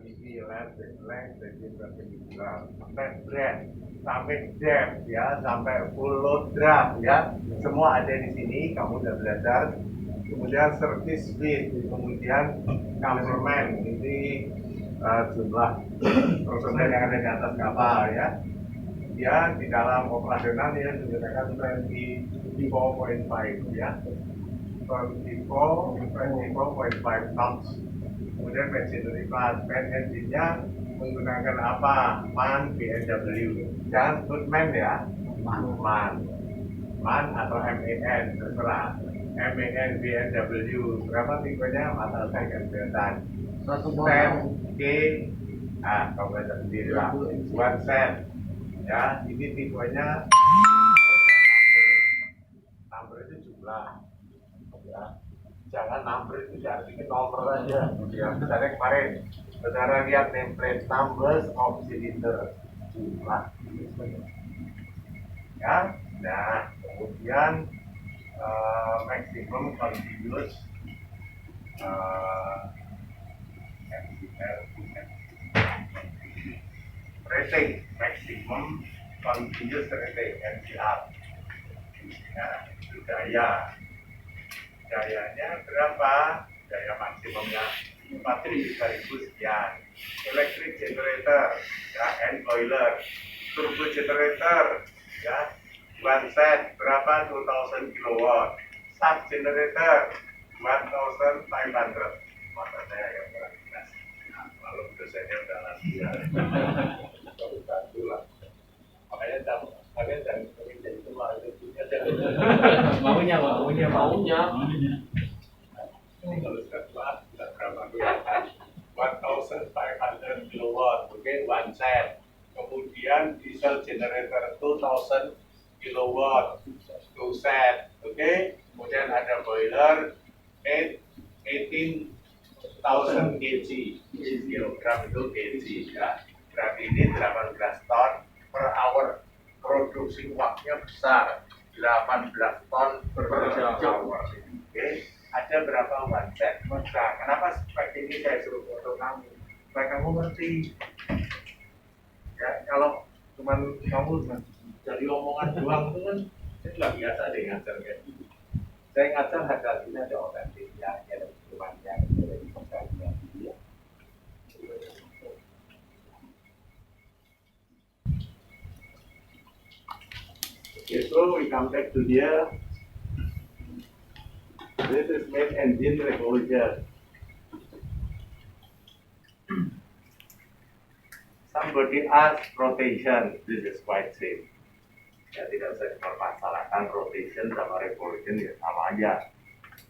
tinggi, length, sampai depth ya, sampai full load draft ya, semua ada di sini. Kamu udah belajar. Kemudian service speed, kemudian cameraman, ini jumlah personel yang ada di atas kapal ya. Dia di dalam operasional dia menggunakan 24.5 ya, 24.5 knots. Kemudian machinery class, main engine-nya menggunakan apa? MAN BMW. Jangan sebut MAN ya, MAN atau MAN, terserah. MAN BMW, berapa tipenya? Masalah saya kan kelihatan. 10K, kamu baca sendiri lah. 1 cent. Ya, ini tipenya number itu jumlah. Ya. Jangan number itu artinya nomor aja. Ya, misalnya kemarin saudara lihat template numbers of cylinder jumlah. Ya, nah kemudian maximum continuous rating, maximum continuous rating MCR. Nah, itu dayanya berapa? Daya maksimumnya 4.000 sekian. Electric generator ya, and boiler, turbo generator ya, 1 set berapa? 2000 kilowatt. Sub generator 1500. Mata saya yang kurang jelas. Nah, kalau dosennya udah latihan baru bantu lah. Makanya kalian jangan ingin jadi tua itu punya maunya. Ini kalau sudah tua sudah berapa kilowatt? 1500 kilowatt, oke, 1 set. Kemudian diesel generator 2000 kilowatt, 2 set, oke. Kemudian ada boiler 18,000 kg, kilogram itu kg ya. Berarti ini 18 ton per hour. Produksi uapnya besar, 18 ton per hour. Oke, ada berapa 1 set? Nah, kenapa seperti ini saya suruh foto kamu? Supaya kamu ngerti. Ya, kalau cuman kamu dari omongan doang itu kan saya nggak biasa deh ngajar kayak gitu. Saya ngajar hasilnya ada otentiknya, ada hubungannya, ada pengkajian dia. Okay, so we come back to here. This is main engine revolution. Somebody asked rotation. This is quite safe. Ya, tidak usah dipermasalahkan rotation sama revolution ya sama aja.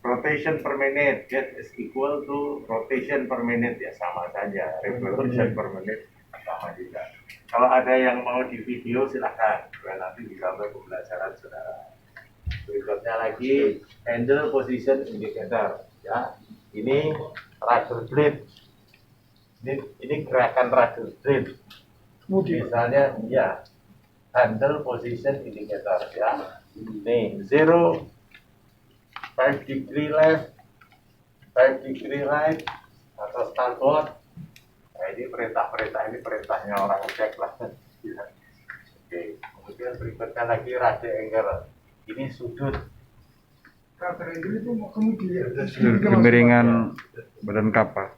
Rotation per minute that is equal to rotation per minute ya sama saja. Revolution per minute sama juga. Kalau ada yang mau di video silahkan, nanti ditambah pembelajaran saudara. Berikutnya lagi handle position indicator ya. Ini rudder blade. Ini gerakan rudder blade. Misalnya ya, handle position indicator ya. Nih 0, 5 degree left, 5 degree right, atau starboard. Nah, ini perintah-perintah ini perintahnya orang cek lah. Ya. Oke, kemudian berikutnya lagi radial angle. Ini sudut. Radial angle itu kemudi ya. Sudut kemiringan badan kapal.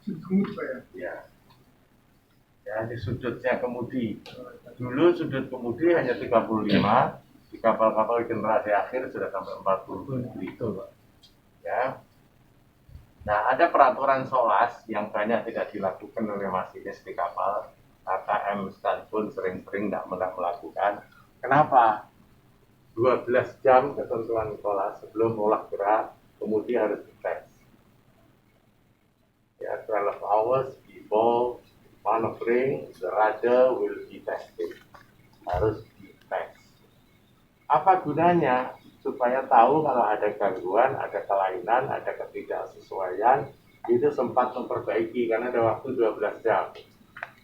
Ya. Ya, ini sudutnya kemudi. Dulu sudut kemudi hanya 35, di kapal-kapal generasi akhir sudah sampai 40 gitu. Ya. Nah, ada peraturan SOLAS yang banyak tidak dilakukan oleh masinis di kapal. KKM sekalipun sering-sering tidak melakukan. Kenapa? 12 jam ketentuan SOLAS sebelum mulai gerak, kemudian harus dites. Ya, 12 hours before maneuvering, the rudder will be tested. Harus dites. Apa gunanya? Supaya tahu kalau ada gangguan, ada kelainan, ada ketidaksesuaian, itu sempat memperbaiki karena ada waktu 12 jam.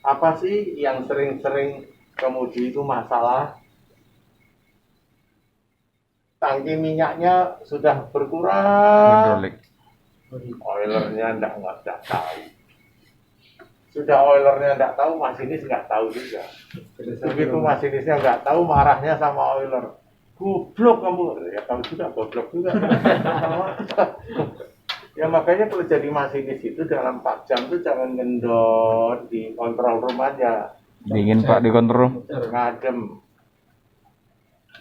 Apa sih yang sering-sering kemudi itu masalah? Tangki minyaknya sudah berkurang, Hidrolik. oilernya enggak tahu. Sudah oilernya nggak tahu, masinis nggak tahu juga. Begitu masinisnya nggak tahu, marahnya sama oiler. Goblok kamu, ya tahu juga goblok juga. Ya makanya kalau jadi masinis itu dalam 4 jam itu jangan ngendor di kontrol room aja, Dingin Pak di kontrol. ngadem.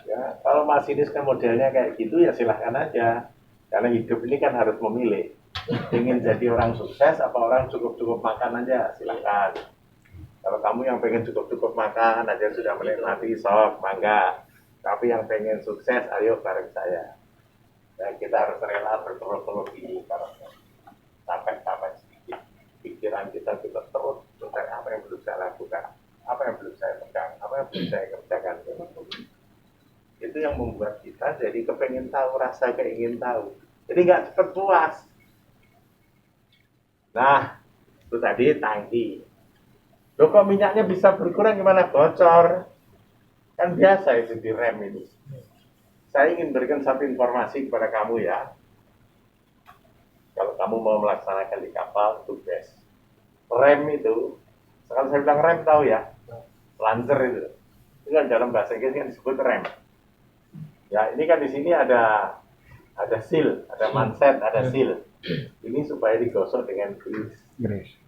Ya, kalau masinisnya modelnya kayak gitu ya silahkan aja. Karena hidup ini kan harus memilih. Ingin jadi orang sukses apa orang cukup-cukup makan aja, silahkan. Kalau kamu yang pengen cukup-cukup makan aja sudah menikmati, sok, mangga. Tapi yang pengen sukses, ayo bareng saya. Ya, kita harus rela bertelur-telur ini karena sampai sedikit pikiran kita terus tentang apa yang belum saya lakukan, apa yang belum saya pegang, apa yang belum saya kerjakan. Itu yang membuat kita jadi kepengen tahu, rasa keingin tahu. Jadi nggak cepat puas. Nah, itu tadi tangki. Loh kok minyaknya bisa berkurang gimana? Bocor. Kan biasa itu di rem ini. Saya ingin berikan satu informasi kepada kamu ya. Kalau kamu mau melaksanakan di kapal, tugas. Rem itu, sekarang saya bilang rem tahu ya? Lancer itu. Itu kan dalam bahasa Inggris kan disebut rem. Ya, ini kan di sini ada seal, ada manset, ada seal. Ini supaya digosok dengan grease.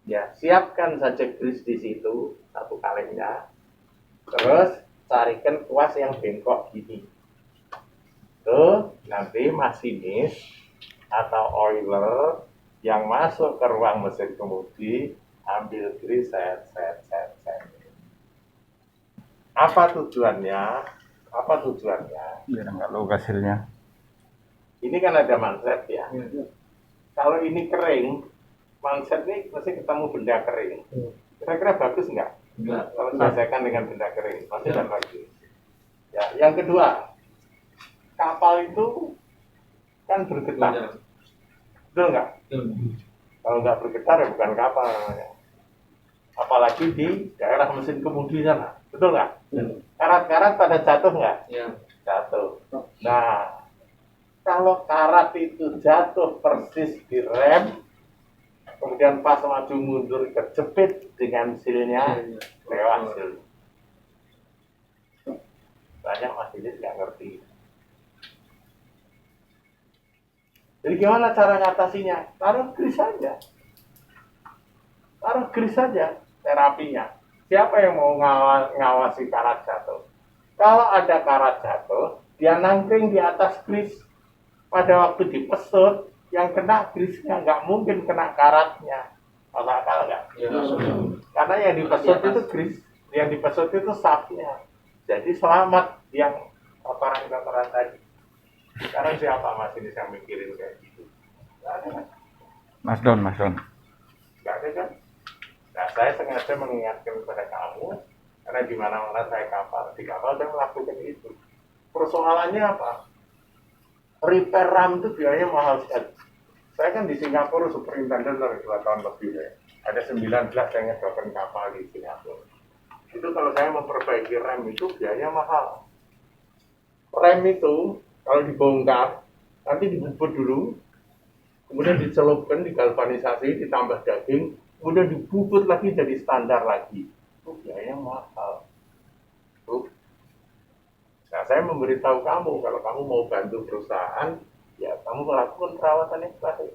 Ya, siapkan saja grease di situ, satu kalengnya. Terus carikan kuas yang bengkok gini. Tuh, nanti masinis atau oiler yang masuk ke ruang mesin kemudi ambil grease, set. Apa tujuannya? Biar nggak lo hasilnya. Ini kan ada manset ya. Kalau ini kering, manset ini mesti ketemu benda kering. Kira-kira bagus nggak? Enggak. Kalau diselesaikan dengan benda kering, pasti tidak bagus. Ya, yang kedua, kapal itu kan bergetar. Betul nggak? Kalau nggak bergetar ya bukan kapal namanya. Apalagi di daerah mesin kemudi sana. Betul nggak? Karat-karat pada jatuh nggak? Ya. Jatuh. Nah, kalau karat itu jatuh persis di rem, kemudian pas maju mundur kejepit dengan silnya, lewat sil. Banyak masinis nggak ngerti. Jadi gimana cara ngatasinya? Taruh grease saja terapinya. Siapa yang mau ngawasi karat jatuh? Kalau ada karat jatuh, dia nangkring di atas grease. Pada waktu dipesut, yang kena grease-nya nggak mungkin kena karatnya. Masuk akal nggak? Ya. Karena yang dipesut itu grease, yang dipesut itu shaft-nya. Jadi selamat yang kotoran-kotoran tadi. Sekarang siapa masinis yang mikirin kayak gitu? Nggak ada kan? Mas Don. Nggak ada kan? Nah, saya sengaja mengingatkan kepada kamu, karena di mana-mana saya di kapal saya melakukan itu. Persoalannya apa? Repair RAM itu biayanya mahal sekali. Saya kan di Singapura superintendent dari 2 tahun lebih ya. Ada 19 yang ngedopen kapal di Singapura. Itu kalau saya memperbaiki rem itu biayanya mahal. Rem itu kalau dibongkar, nanti dibubut dulu, kemudian dicelupkan, digalvanisasi, ditambah daging, kemudian dibubut lagi jadi standar lagi. Itu biayanya mahal. Nah, saya memberitahu kamu, kalau kamu mau bantu perusahaan, ya kamu melakukan perawatan yang baik.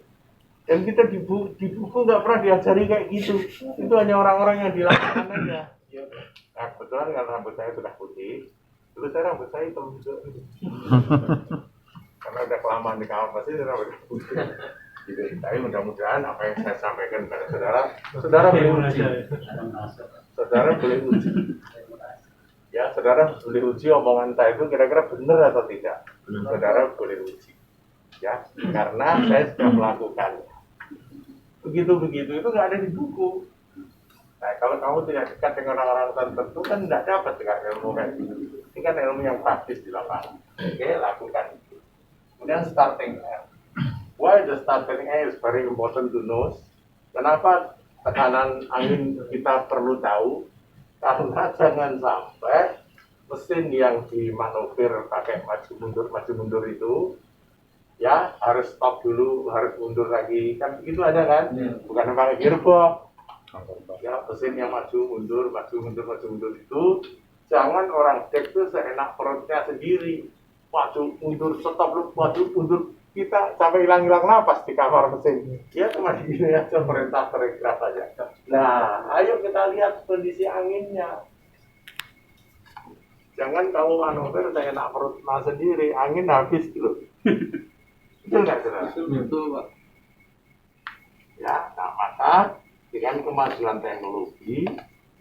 Dan kita di buku nggak pernah diajari kayak gitu. Itu hanya orang-orang yang dilakukan aja. Nah, kebetulan kalau rambut saya sudah putih, dulu saya rambut saya hitam juga. Karena udah kelamaan di kamar pasti rambut putih. Gitu. Tapi mudah-mudahan apa yang saya sampaikan kepada saudara boleh uji. Saudara boleh uji. Ya, saudara boleh uji omongan saya itu kira-kira benar atau tidak. Saudara boleh uji. Ya, karena saya sudah melakukannya. Begitu-begitu itu nggak ada di buku. Nah, kalau kamu tidak dekat dengan orang-orang tertentu kan tidak dapat dengan ilmu kayak gitu. Ini kan ilmu yang praktis di lapangan. Oke, lakukan itu. Kemudian starting air. Why the starting air is very important to know. Kenapa tekanan angin kita perlu tahu? Karena jangan sampai mesin yang dimanupir pakai maju mundur itu ya harus stop dulu, harus mundur lagi, kan begitu ada kan? Bukan pakai gearbox. Ya, mesin yang maju mundur itu jangan orang cek itu seenak perutnya sendiri. Maju mundur, stop lu, maju mundur, kita sampai hilang-hilang napas di kamar mesin. Ya cuma gini aja, perintah terikat saja. Nah, ayo kita lihat kondisi anginnya. Jangan kamu manuver seenak perutnya sendiri, angin habis dulu. Betul nggak, saudara? Betul, Pak. Ya, nah maka dengan kemajuan teknologi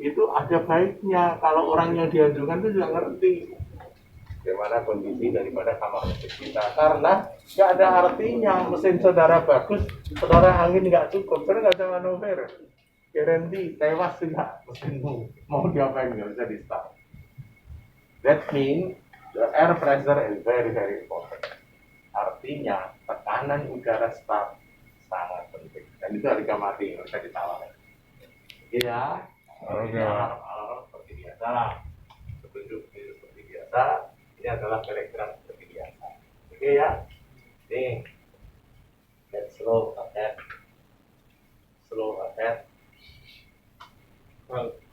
itu ada baiknya kalau orang yang dianjurkan itu juga ngerti bagaimana kondisi daripada kamar mesin kita, karena nggak ada artinya mesin saudara bagus, saudara angin nggak cukup, saudara nggak bisa manuver, garanti tewas juga mesinmu, mau diapain nggak bisa di start. That means the air pressure is very very important. Artinya tekanan udara start sangat penting, dan itu harga mati, nggak bisa ditawar. Iya, Oke. alarm seperti biasa lah, petunjuk seperti biasa. Ini adalah telegram seperti biasa. Oke ya, nih, let's slow ahead,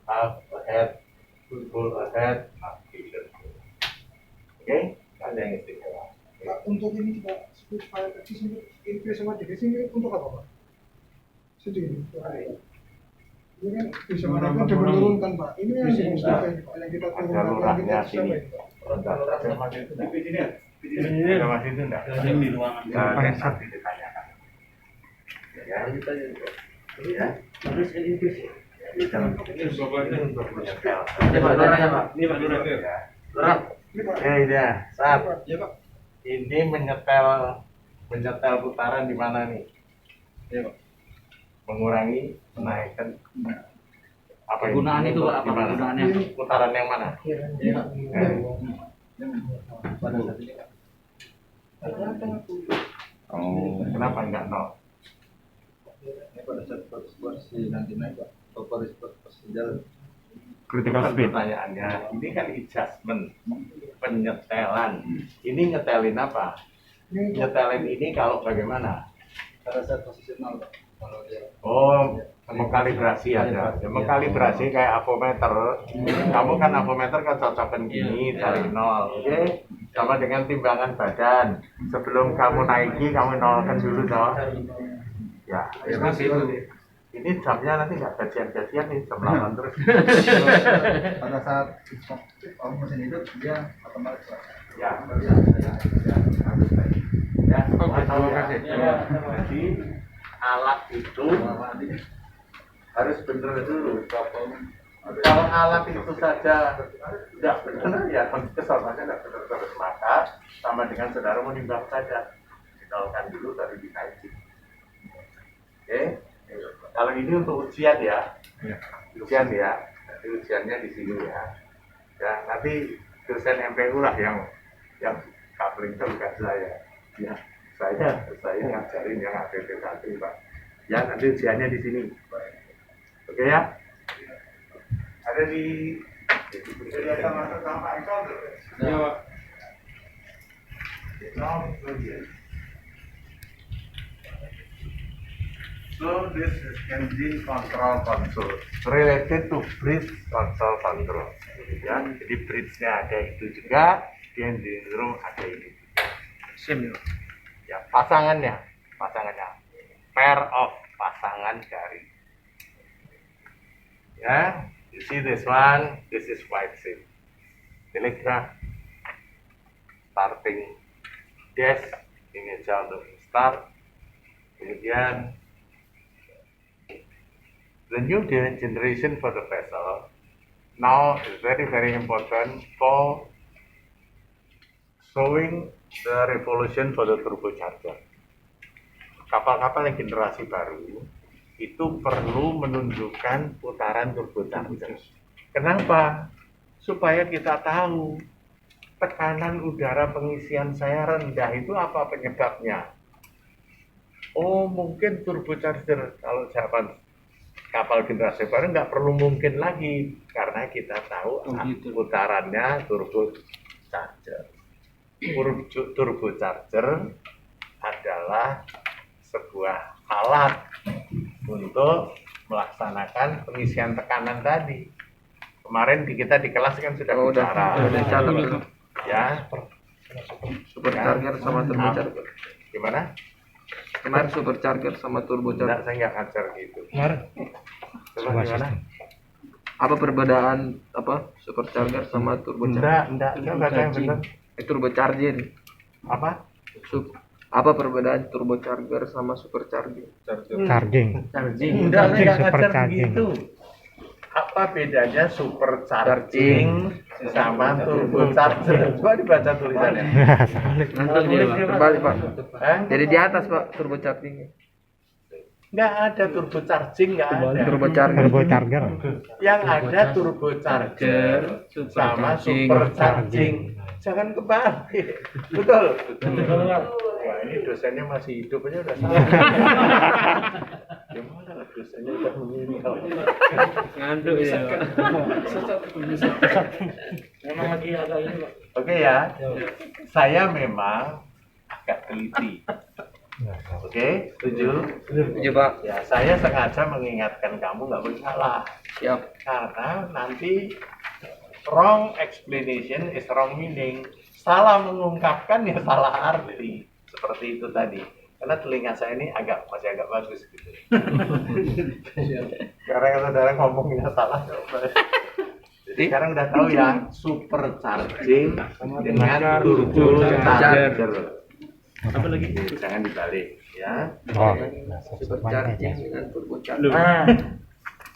half ahead, full ahead, navigation. Oke, ada yang istimewa. Pak, untuk ini kita speed file tadi sini increase sama decrease ini untuk apa, Pak? Sedih. Ini kan bisa menurunkan dan menurunkan, Pak. Ini yang Bisa. dimudahkan, Pak. Yang kita Ada turunkan, yang lurahnya kita sini. sampai, Pak. Ada masih itu enggak? Ada masih itu enggak? Yang di ruangan. Nanti ditanyakan. Ya, ya. Terus ini bis. Ini untuk menyetel. Ini Pak Lurahnya, Pak. Ini Pak Lurah. Ya. Lurah. Ini, Pak. Ya, saat Ya, Pak. ini menyetel putaran di mana nih? Iya, Pak. Mengurangi, menaikkan apa ini? Penggunaan itu, Pak, apa Di mana? penggunaannya? Putaran yang mana? Iya, Pak. Pada saat ini, Pak. Oh. Kenapa enggak nol? Ini pada saat porsi nanti naik, Pak. Porsi jalan. Critical speed. Pertanyaannya, ini kan adjustment, penyetelan. Ini nyetelin apa? Nyetelin ini kalau bagaimana? Pada saat posisi nol, Pak. Kalau dia Oh, mengkalibrasi ada. Ya, mengkalibrasi kayak avometer. Kamu kan avometer kan cocokan gini dari nol, oke? Sama dengan timbangan badan. Sebelum kamu naiki, kamu nolkan dulu toh. Ya, seperti itu. Ini jamnya nanti nggak gajian-gajian nih, jam 8 terus. pada saat kamu mesin hidup dia otomatis, Pak. Ya, Oke, terima kasih. Jadi alat itu harus benar dulu. Kalau alat itu saja tidak benar, ya kesempatannya tidak benar terus, maka sama dengan saudara menimbang saja, ditolkan dulu baru dinaiki. Oke, kalau ini untuk ujian ya, ujian ya, nanti ujiannya di sini ya. Ya nanti dosen MPU lah yang coupling bukan saya. Ya saya ngajarin yang APP satu Pak. Ya nanti ujiannya di sini. Oke ya. Ada di sama Pak Eko. Iya, Pak. So this is engine control console related to bridge control control. Ya, jadi bridge-nya ada itu juga, di engine room ada ini juga. Sim. Ya, pasangannya, pair of pasangan garis. Ya, you see this one, this is white sim. Telegraph, starting dash, ini aja untuk start. Kemudian the new generation for the vessel now is very very important for showing the revolution for the turbocharger. Kapal-kapal yang generasi baru itu perlu menunjukkan putaran turbocharger. Kenapa? Supaya kita tahu tekanan udara pengisian saya rendah itu apa penyebabnya. Oh mungkin turbocharger, kalau zaman kapal generasi baru nggak perlu mungkin lagi karena kita tahu putarannya turbocharger. Turbocharger adalah sebuah alat untuk melaksanakan pengisian tekanan tadi. Kemarin kita di kelas kan sudah bicara. Ya. Supercharger sama turbocharger. Gimana? Kemarin supercharger sama turbocharger. Enggak, saya nggak ngajar gitu. Coba gimana? Apa perbedaan supercharger sama turbocharger? Enggak, saya baca yang benar. Turbocharger. Apa? Apa perbedaan turbocharger sama supercharger? Charging. Enggak, saya nggak ngajar Supercharging. begitu. Apa bedanya supercharging sama turbocharger? Coba dibaca tulisannya. Ngantuk dia, Pak. Terbalik, Pak. Hah? Jadi di atas, Pak, turbocharging. Nggak ada turbocharging, nggak ada. Turbocharger. Turbocharger. Yang ada turbocharger sama supercharging. Jangan kebalik. Betul. Wah, ini dosennya masih hidup aja udah salah. Gimana lah dosennya udah meninggal. Ngantuk ya, Pak. Oke ya. Saya memang agak teliti. Oke, setuju? Setuju, Pak. Ya, saya sengaja mengingatkan kamu nggak boleh salah. Siap. Karena nanti wrong explanation is wrong meaning. Salah mengungkapkan ya salah arti. Seperti itu tadi. Karena telinga saya ini masih agak bagus gitu. Karena saudara ngomongnya salah. Jadi sekarang udah tahu ya, supercharging dengan turbocharger. Apa lagi? Jangan dibalik ya. Oh. Supercharging dengan turbocharger.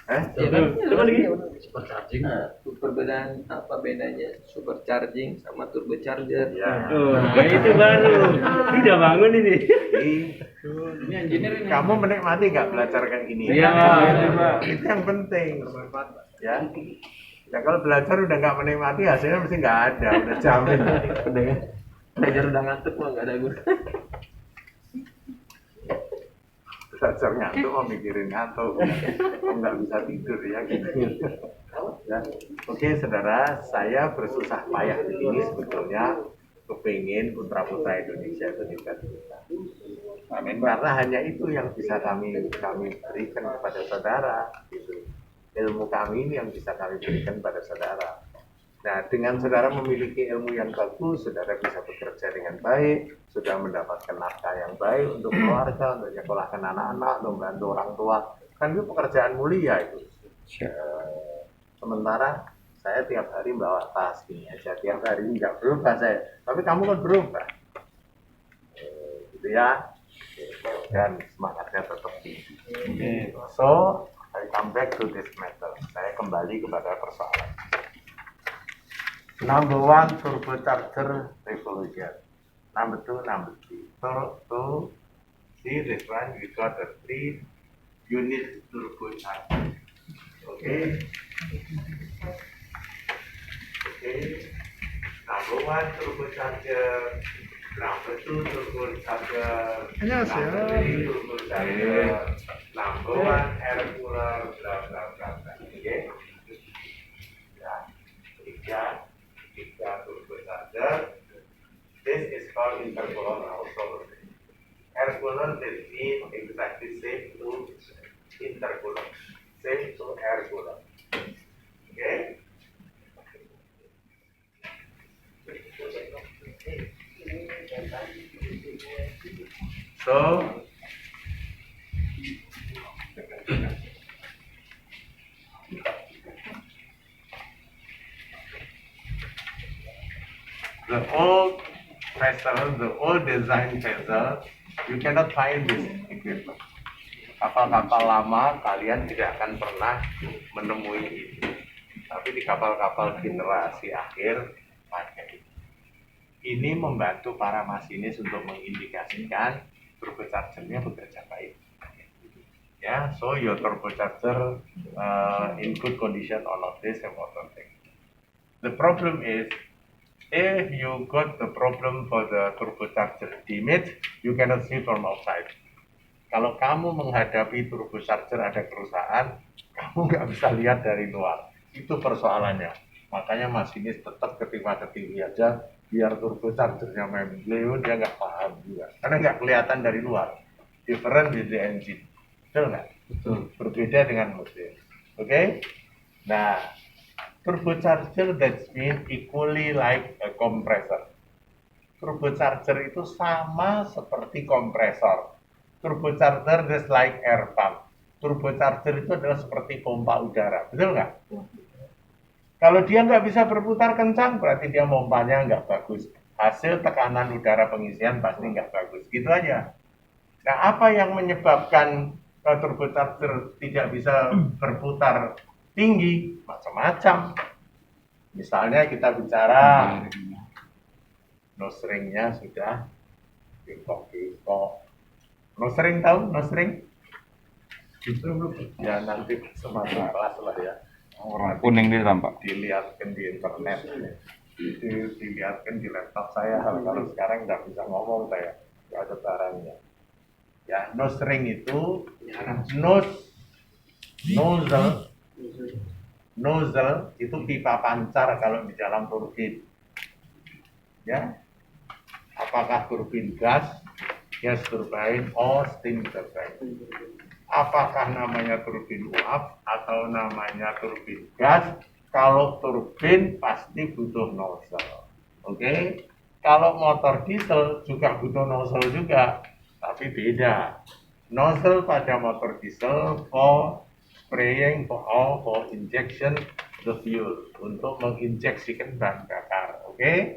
Coba lagi. Supercharging. Perbedaan apa bedanya supercharging sama turbocharger? Ya. Itu baru. Udah bangun ini. Jadi, kamu menikmati nggak belajar kayak gini? Iya, Itu yang penting. Ya. Ya kalau belajar udah nggak menikmati hasilnya mesti nggak ada, udah jamin. Belajar udah ngantuk mah nggak ada guna. Belajar ngantuk mau mikirin ngantuk, nggak bisa tidur ya gitu. Ya. Oke saudara, saya bersusah payah di sini sebetulnya kepingin putra-putra Indonesia itu juga bisa. Amin. Karena hanya itu yang bisa kami berikan kepada saudara. Gitu. Ilmu kami ini yang bisa kami berikan pada saudara. Nah, dengan saudara memiliki ilmu yang bagus, saudara bisa bekerja dengan baik, sudah mendapatkan nafkah yang baik untuk keluarga, untuk nyekolahkan anak-anak, untuk membantu orang tua. Kan itu pekerjaan mulia itu. Sementara saya tiap hari bawa tas gini aja, tiap hari nggak berubah saya. Tapi kamu kan berubah. Gitu ya. Dan semangatnya tetap tinggi. So, I come back to this matter. Saya kembali kepada persoalan. Number one, turbocharger revolution. Number two, number three. So, see this one, we got the 3 unit turbocharger. Okay. Number one, turbocharger. Number two, turbocharger. 안녕하세요. Number three, turbocharger. Number one, air cooler, blah blah blah. Okay. Ya, tiga turbocharger. This is called intercooler also. Air cooler will be exactly same to intercooler, same to air cooler. Okay. So, the old vessel, the old design vessel, you cannot find this equipment. Kapal-kapal lama kalian tidak akan pernah menemui itu. Tapi di kapal-kapal generasi akhir pakai itu. Ini membantu para masinis untuk mengindikasikan turbocharger-nya bekerja baik. Ya, so your turbocharger in good condition or not, this important thing. The problem is, if you got the problem for the turbocharger damage, you cannot see from outside. Kalau kamu menghadapi turbocharger ada kerusakan, kamu nggak bisa lihat dari luar. Itu persoalannya. Makanya masinis tetap ketika ketinggi aja biar turbochargernya membleo, dia nggak paham juga karena nggak kelihatan dari luar. Different with the engine, betul nggak? Berbeda dengan mesin. Oke? Nah, turbocharger that means equally like a compressor. Turbocharger itu sama seperti kompresor. Turbocharger is like air pump. Turbocharger itu adalah seperti pompa udara, betul nggak? Kalau dia nggak bisa berputar kencang, berarti dia pompanya nggak bagus. Hasil tekanan udara pengisian pasti nggak bagus. Gitu aja. Nah, apa yang menyebabkan turbocharger tidak bisa berputar tinggi? Macam-macam. Misalnya kita bicara nose ring-nya sudah bengkok-bengkok. Nose ring tahu? Nose ring? Ya nanti semasa kelas lah ya. Warna kuning dia tampak. Dilihatkan di internet, dilihatkan di laptop saya. Kalau sekarang nggak bisa ngomong saya, nggak ada barangnya. Ya, nose ring itu nozzle itu pipa pancar kalau di dalam turbin. Ya, apakah turbin gas turbine, steam turbine? Apakah namanya turbin uap atau namanya turbin gas? Kalau turbin pasti butuh nozzle. Oke? Kalau motor diesel juga butuh nozzle juga, tapi beda. Nozzle pada motor diesel for spraying, for injection the fuel, untuk menginjeksikan bahan bakar. Oke?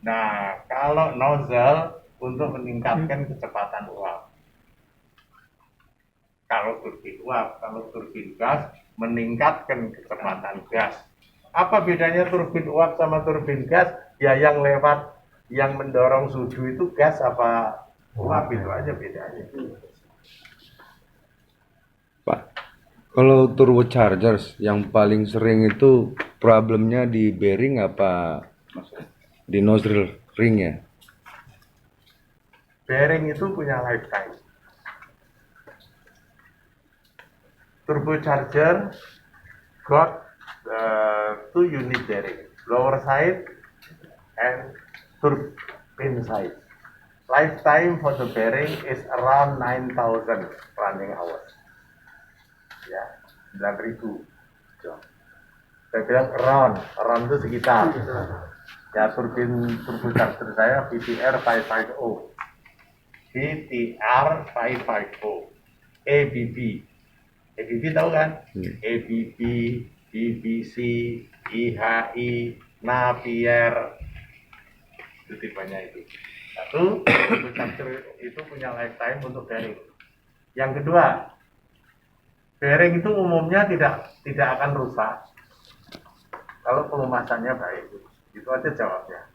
Nah, kalau nozzle untuk meningkatkan kecepatan uap. Kalau turbin gas meningkatkan kecepatan gas. Apa bedanya turbin uap sama turbin gas? Ya yang lewat, yang mendorong sudu itu gas apa uap, itu aja bedanya. Pak, kalau turbochargers yang paling sering itu problemnya di bearing apa di nozzle ringnya? Bearing itu punya lifetime. Turbocharger got two unit bearing, lower side and turbine side. Lifetime for the bearing is around 9,000 running hours. Ya, 9.000. Saya bilang around itu sekitar. Ya, turbocharger saya VTR 550. VTR 550. ABB tahu kan? ABB, BBC, IHI, Napier, itu tipenya itu. Satu, turbocharger itu punya lifetime untuk bearing. Yang kedua, bearing itu umumnya tidak akan rusak kalau pelumasannya baik. Itu aja jawabnya.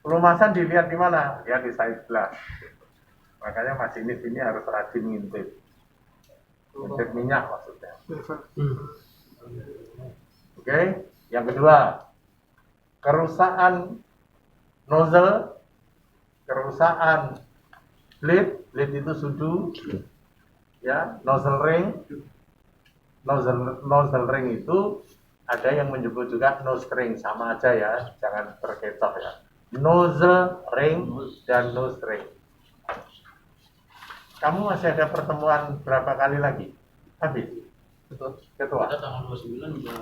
Pelumasan dilihat di mana? Ya di side glass. Makanya masinis ini harus rajin ngintip. Ngintip minyak maksudnya. Oke. Yang kedua, kerusakan nozzle, kerusakan blade itu sudu, ya, nozzle ring itu ada yang menyebut juga nose ring, sama aja ya, jangan terkecoh ya. Nozzle ring dan nose ring. Kamu masih ada pertemuan berapa kali lagi? Habis? Betul. Ketua. Kita tanggal 29 udah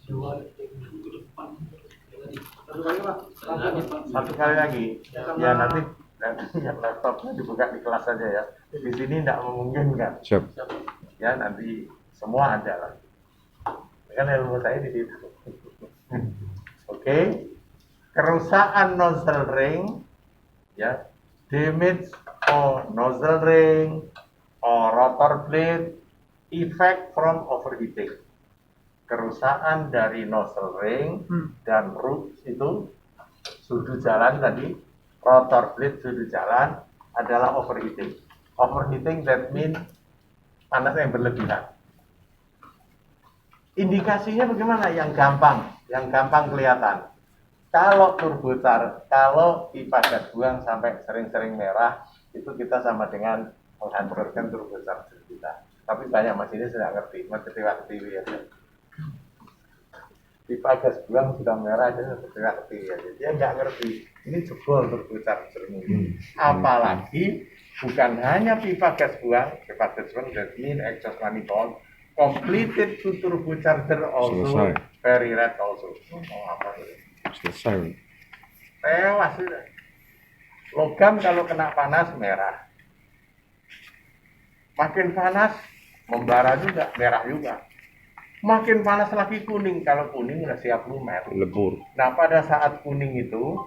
dua minggu depan. Satu kali lagi. Ya nanti yang laptopnya dibuka di kelas saja ya. Di sini tidak memungkinkan. Siap. Ya nanti semua ada lah. Kan ilmu saya di situ. Oke. Kerusakan nozzle ring, ya, damage or nozzle ring or rotor blade, effect from overheating. Kerusakan dari nozzle ring dan root itu sudu jalan tadi, rotor blade sudu jalan adalah overheating. Overheating that means panas yang berlebihan. Indikasinya bagaimana? Yang gampang kelihatan. Kalau kalau pipa gas buang sampai sering-sering merah, itu kita sama dengan menghancurkan turbocharger kita. Tapi banyak masinis tidak ngerti, ngerti ya. pipa gas buang sudah merah dia sudah ngerti ya. Dia nggak ngerti ini jebol turbo charger ini. Apalagi bukan hanya pipa gas buang that mean exhaust manifold, completed to turbo charger also Selesai. very red also. Oh, apa itu? Selesai. Tewas sudah. Logam kalau kena panas merah. Makin panas membara juga, merah juga. Makin panas lagi kuning, kalau kuning udah siap lumer. Lebur. Nah pada saat kuning itu